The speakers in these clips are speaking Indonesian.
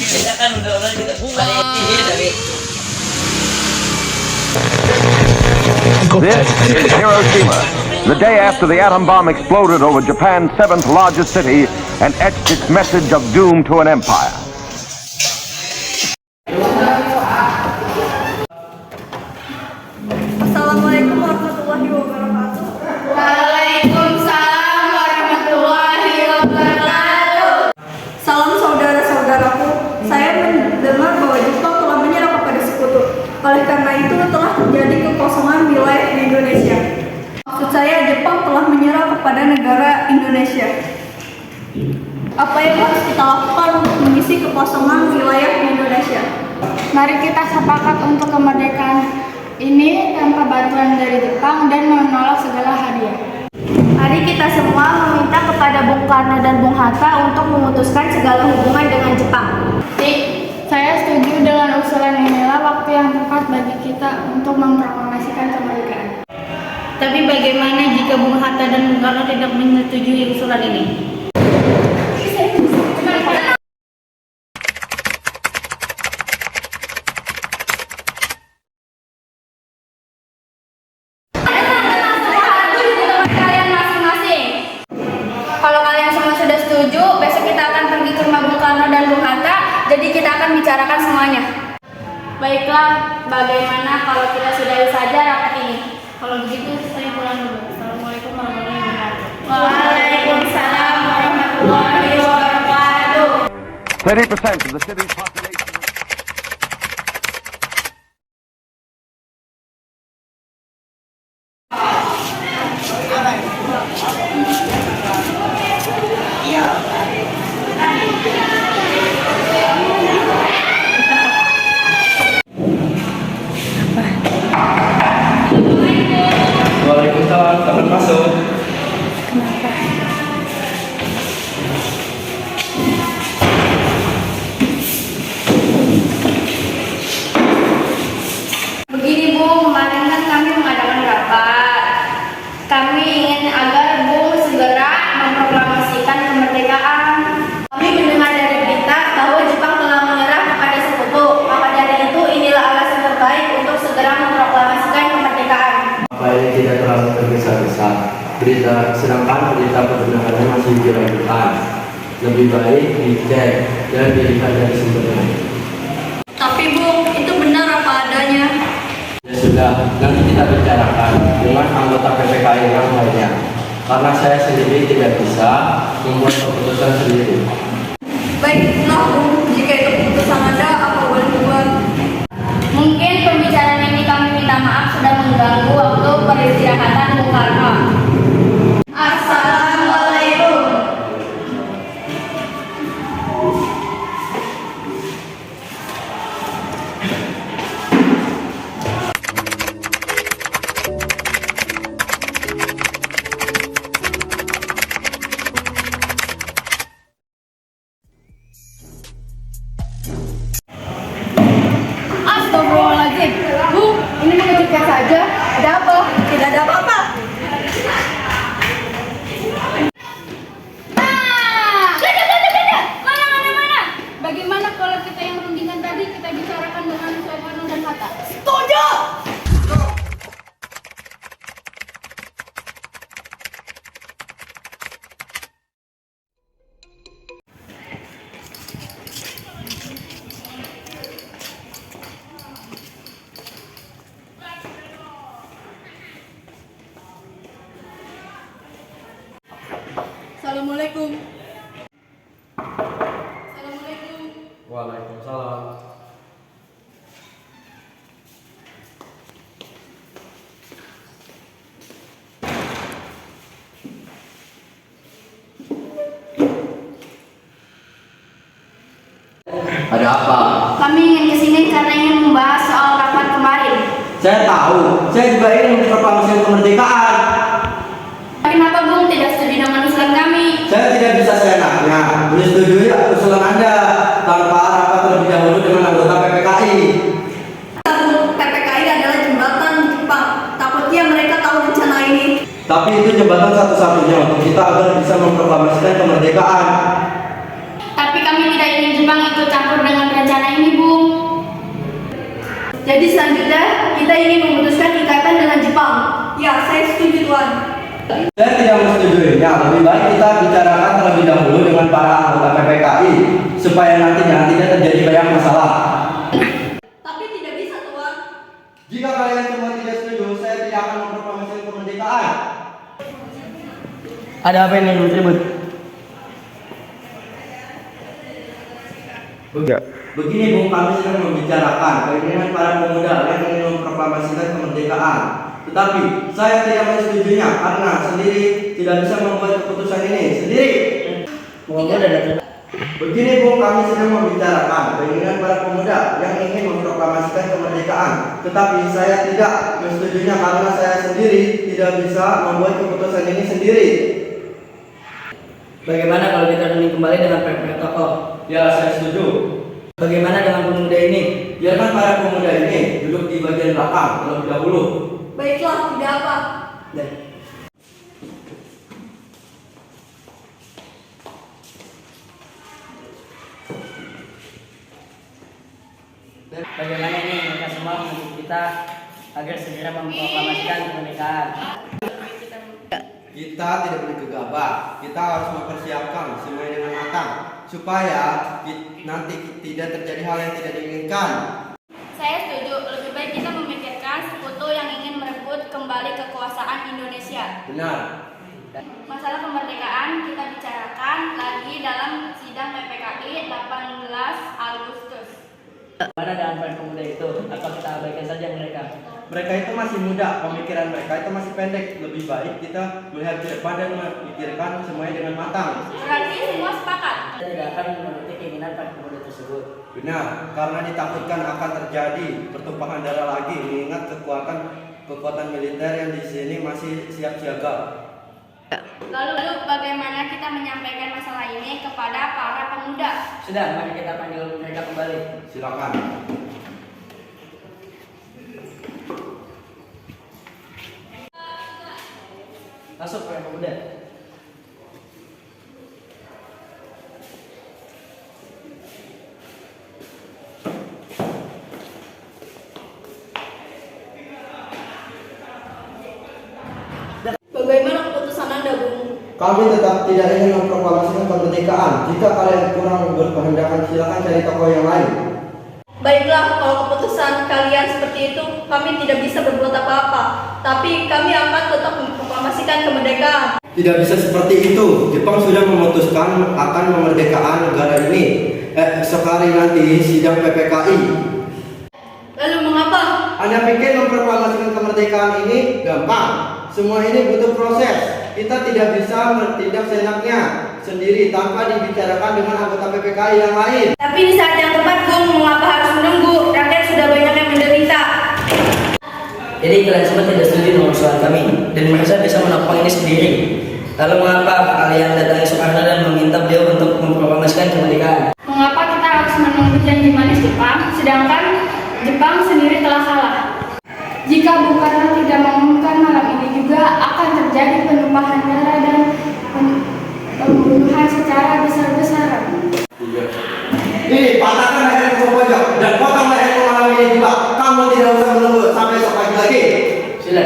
Kita kan udah juga balik dari. This is Hiroshima, the day after the atom bomb exploded over Japan's seventh largest city and etched its message of doom to an empire. Assalamualaikum warahmatullahi wabarakatuh. Waalaikumsalam warahmatullahi wabarakatuh. Salam saudara-saudaraku. Saya mendengar bahwa Jepang telah menyerah kepada sekutu. Oleh karena itu telah terjadi kekosongan wilayah di Indonesia. Maksud saya Jepang telah menyerah kepada negara Indonesia. Apa yang harus kita lakukan untuk mengisi kekosongan wilayah di Indonesia? Mari kita sepakat untuk kemerdekaan ini tanpa bantuan dari Jepang dan menolak segala hadiah. Mari kita semua meminta kepada Bung Karno dan Bung Hatta untuk memutuskan segala hubungan dengan Jepang. Saya setuju dengan usulan inilah waktu yang tepat bagi kita untuk memproklamasikan kemerdekaan. Tapi bagaimana jika Bung Hatta dan Bung Karno tidak menyetujui usulan ini? Kalau kalian semua sudah setuju, besok kita akan pergi ke rumah Bung Karno dan Bung Hatta, jadi kita akan bicarakan semuanya. Baiklah, bagaimana kalau kita sudahi saja rapat ini? Kalau begitu, saya pulang dulu. Assalamualaikum warahmatullahi wabarakatuh. Waalaikumsalam warahmatullahi wabarakatuh. 30% of the city's population. Waalaikumsalam, selamat masuk. Begini Bung, kemarin kan kami mengadakan rapat. Kami ingin agar Bung segera memproklamasikan kemerdekaan. Kami mendengar dari berita bahwa Jepang telah menyerah kepada sekutu. Maka dari itu inilah alasan terbaik untuk segera memproklamasikan kemerdekaan. Apa ini tidak terlalu tergesa-gesa? Sedangkan berita kebenarannya masih diragukan. Lebih baik dicek dan dilihat dari sumbernya. Tapi Bung, itu benar apa adanya? Ya sudah, nanti kita bicarakan dengan anggota PPKI yang lainnya. Karena saya sendiri tidak bisa membuat keputusan sendiri. Baiklah Bung, jika itu keputusan Anda, apa boleh dibuat? Mungkin pembicaraan ini kami minta maaf sudah mengganggu waktu peristirahatan Bung Karno. Assalamualaikum. Astagfirullahaladzim. Bu, ini mengejutkan saja. Ada apa? Tidak ada apa-apa. Mana? Bagaimana kalau kita yang rundingan tadi kita bicarakan dengan Soekarno dan Hatta? Setuju. Assalamualaikum. Assalamualaikum. Waalaikumsalam. Ada apa? Kami ingin kesini karena ingin membahas soal rapat kemarin. Saya tahu, saya juga ingin memproklamasikan kemerdekaan. Kenapa Bung tidak setuju dengan usulan kami? Saya tidak bisa seenaknya menyetujui usulan Anda tanpa rapat terlebih dahulu dengan anggota PPKI. PPKI adalah jembatan Jepang. Takutnya mereka tahu rencana ini. Tapi itu jembatan satu-satunya untuk kita agar bisa memproklamasikan kemerdekaan. Tapi kami tidak ingin Jepang ikut ikut campur dengan rencana ini, Bung. Jadi selanjutnya kita ingin memutuskan ikatan dengan Jepang. Ya, saya setuju Tuan. Saya tidak menyetujuinya. Lebih baik kita bicarakan terlebih dahulu dengan para anggota PPKI supaya nantinya tidak terjadi banyak masalah. Tapi tidak bisa Tuan. Jika kalian semua tidak setuju, saya tidak akan memproklamasikan kemerdekaan. Ada apa ini ribut-ribut? Begini Bung, kami sedang membicarakan keinginan para pemuda yang ingin memproklamasikan kemerdekaan. Tetapi saya tidak menyetujuinya karena sendiri tidak bisa membuat keputusan ini sendiri. Begini Bung, kami sedang membicarakan keinginan para pemuda yang ingin memproklamasikan kemerdekaan. Tetapi saya tidak menyetujuinya karena saya sendiri tidak bisa membuat keputusan ini sendiri. Bagaimana kalau kita reuni kembali dengan protokol? Ya, saya setuju. Bagaimana dengan pemuda ini? Biarkan para pemuda ini duduk di bagian belakang terlebih dahulu. Baiklah, tidak apa. Bagaimana ini mereka semua mendukung kita agar segera memproklamasikan kemerdekaan? Kita tidak boleh gegabah. Kita harus mempersiapkan semuanya dengan matang supaya nanti tidak terjadi hal yang tidak diinginkan. Saya setuju, lebih baik kita memikirkan sekutu yang ingin merebut kembali kekuasaan Indonesia. Benar. Masalah kemerdekaan kita bicarakan lagi dalam sidang PPKI 18 Agustus. Bagaimana dengan para pemuda itu? Apa kita abaikan saja mereka? Mereka itu masih muda, pemikiran mereka itu masih pendek. Lebih baik kita melihat ke depan dan memikirkan semuanya dengan matang. Berarti semua sepakat. Kita tidak akan menuruti keinginan para pemuda tersebut. Benar, karena ditakutkan akan terjadi pertumpahan darah lagi mengingat kekuatan militer yang di sini masih siap siaga. Lalu bagaimana kita menyampaikan masalah ini kepada para pemuda? Sudah, mari kita panggil mereka kembali. Silakan. Masuk para pemuda. Bagaimana keputusan Anda, Bung? Kami tetap tidak ingin memproklamasikan kemerdekaan. Jika kalian kurang berkehendak, silakan cari tokoh yang lain. Baiklah, kalau keputusan kalian seperti itu, kami tidak bisa berbuat apa-apa. Tapi kami akan tetap memproklamasikan kemerdekaan. Tidak bisa seperti itu. Jepang sudah memutuskan akan memerdekakan negara ini. Sekali nanti sidang PPKI. Lalu mengapa? Anda pikir memproklamasikan kemerdekaan ini gampang? Semua ini butuh proses. Kita tidak bisa bertindak seenaknya sendiri tanpa dibicarakan dengan anggota PPKI yang lain. Tapi di saat yang tepat, Bung, mengapa harus menunggu? Rakyat sudah banyak yang menderita. Jadi kalian semua tidak setuju dengan usulan kami dan merasa bisa menopang ini sendiri. Lalu mengapa kalian datangi Soekarno dan meminta beliau untuk memproklamasikan kemerdekaan? Mengapa kita harus menunggu janji manis Jepang, sedangkan Jepang sendiri telah kalah? Jika Bung Karno tidak mengumumkan malam ini juga akan terjadi penumpahan darah dan pembunuhan secara besar-besaran. Ini patahkan leher ke pojok dan potong leher malam ini juga. Kamu tidak usah menunggu sampai esok pagi lagi. Sila.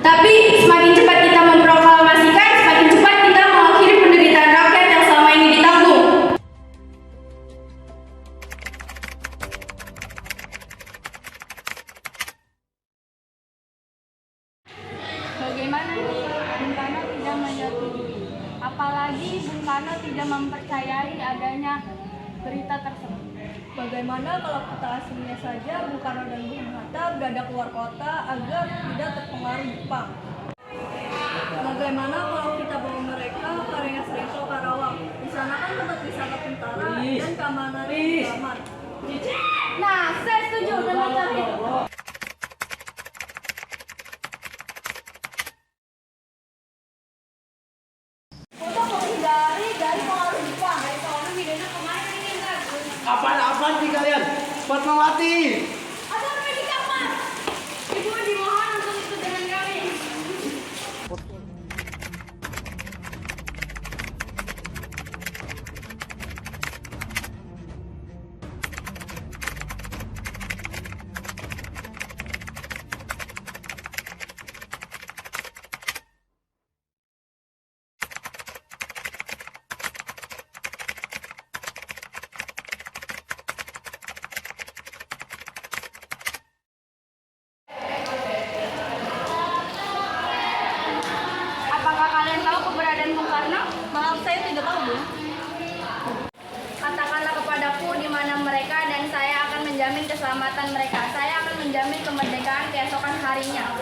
Tapi semakin cepat kita memproklamasikan, semakin cepat kita mengakhiri penderitaan rakyat yang selama ini ditanggung. Bagaimana nih? Bung Karno tidak menyetujui. Apalagi Bung Karno tidak mempercayai adanya berita tersebut. Bagaimana kalau kita aslinya saja Bung Karno dan Bung Hatta berada keluar kota agar tidak terpengaruh Jepang? Bagaimana kalau kita bawa mereka ke Rengas Dengklok Karawang? Di sana kan tempat wisata tentara dan keamanannya aman. Nah, saya setuju dengan cara itu. Untuk menghindari dari pengaruh Jepang, dari soalnya videonya kemarin ini bagus. Apaan sih kalian? Fatmawati. Ada apa di kamar? Ibu dimohon untuk ikut dengan kami. tidak tahu, Bu. Katakanlah kepadaku di mana mereka dan saya akan menjamin keselamatan mereka. Saya akan menjamin kemerdekaan keesokan harinya.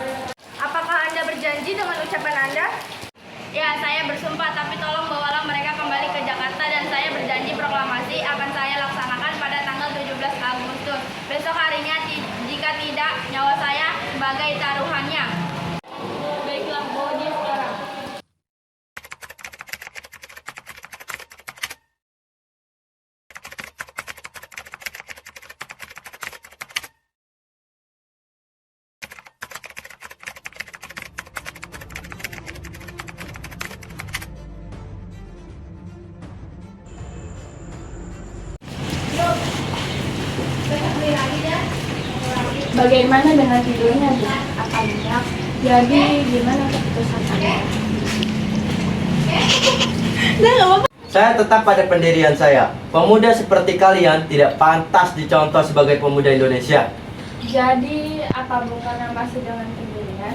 Apakah Anda berjanji dengan ucapan Anda? Ya, saya bersumpah, tapi tolong bawalah mereka kembali ke Jakarta dan saya berjanji proklamasi akan saya laksanakan pada tanggal 17 Agustus. Besok harinya, jika tidak, nyawa saya sebagai taruhannya. Baiklah, bawa dia sekarang. Bagaimana dengan tidurnya, Bu? Apa banyak? Jadi gimana keputusan Anda? Saya tetap pada pendirian saya. Pemuda seperti kalian tidak pantas dicontoh sebagai pemuda Indonesia. Jadi apa Bu karena masih dengan pendirian?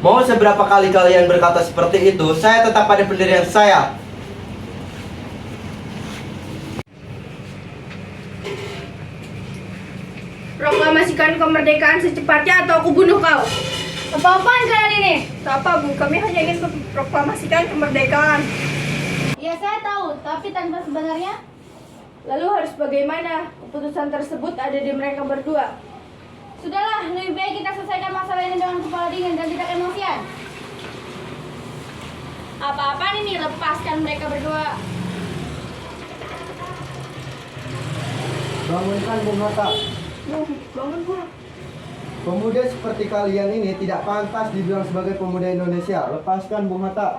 Mau seberapa kali kalian berkata seperti itu, saya tetap pada pendirian saya. Proklamasikan kemerdekaan secepatnya atau aku bunuh kau. Apa-apaan kalian ini? Tak apa, Bu. Kami hanya ingin proklamasikan kemerdekaan. Ya saya tahu, tapi tanpa sebenarnya. Lalu harus bagaimana? Keputusan tersebut ada di mereka berdua. Sudahlah, lebih baik kita selesaikan masalah ini dengan kepala dingin dan tidak emosian. Apa-apaan ini, lepaskan mereka berdua. Bangunkan Bung Hatta. Bangun, Bu. Pemuda seperti kalian ini tidak pantas dibilang sebagai pemuda Indonesia. Lepaskan Bung Hatta.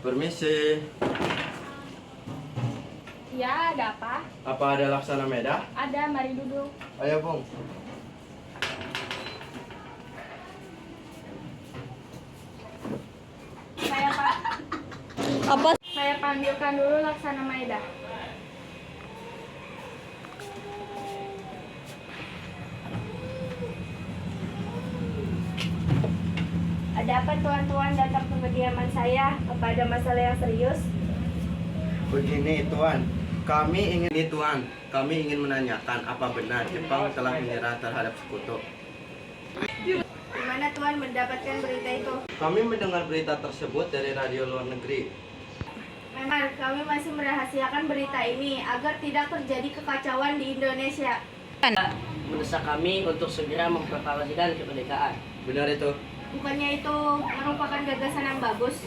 Permisi. Ya, ada apa? Apa ada Laksana Medah? Ada, mari duduk. Ayo, Bung. Saya panggilkan dulu Laksana Maeda. Ada apa tuan-tuan datang ke kediaman saya? Apa ada masalah yang serius? Begini, Tuan. Kami ingin menanyakan apa benar Jepang telah menyerah terhadap sekutu. Di mana tuan mendapatkan berita itu? Kami mendengar berita tersebut dari radio luar negeri. Memang kami masih merahasiakan berita ini agar tidak terjadi kekacauan di Indonesia. Mendesak kami untuk segera memproklamasikan kemerdekaan. Benar itu. Bukannya itu merupakan gagasan yang bagus?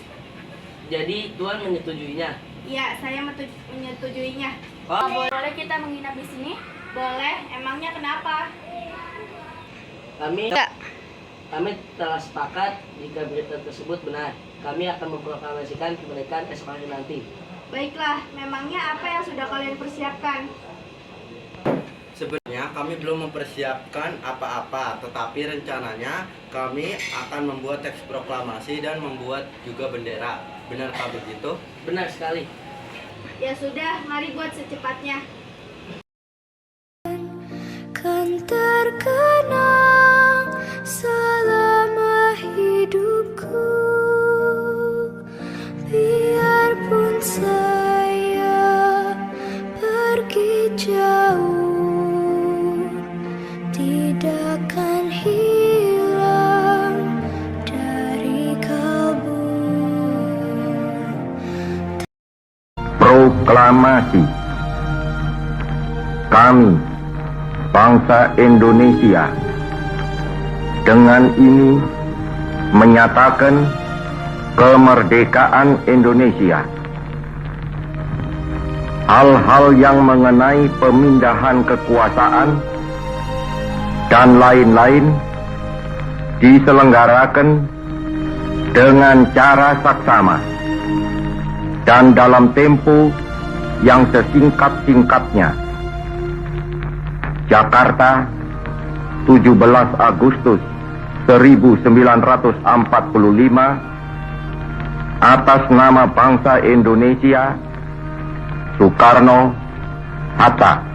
Jadi Tuan menyetujuinya. Iya, saya menyetujuinya. Oh, Boleh kita menginap di sini? Boleh. Emangnya kenapa? kami telah sepakat jika berita tersebut benar. Kami akan memproklamasikan kemerdekaan esok hari nanti. Baiklah, memangnya apa yang sudah kalian persiapkan? Sebenarnya kami belum mempersiapkan apa-apa, tetapi rencananya kami akan membuat teks proklamasi dan membuat juga bendera. Benarkah begitu? Benar sekali. Ya sudah, mari buat secepatnya. Kan terkenang selama hidupku, biarpun saya pergi jauh, tidak akan hilang dari kalbu. Proklamasi. Kami, bangsa Indonesia, dengan ini menyatakan kemerdekaan Indonesia. Hal-hal yang mengenai pemindahan kekuasaan dan lain-lain diselenggarakan dengan cara saksama dan dalam tempo yang sesingkat-singkatnya. Jakarta, 17 Agustus 1945, atas nama bangsa Indonesia, Soekarno, Hatta.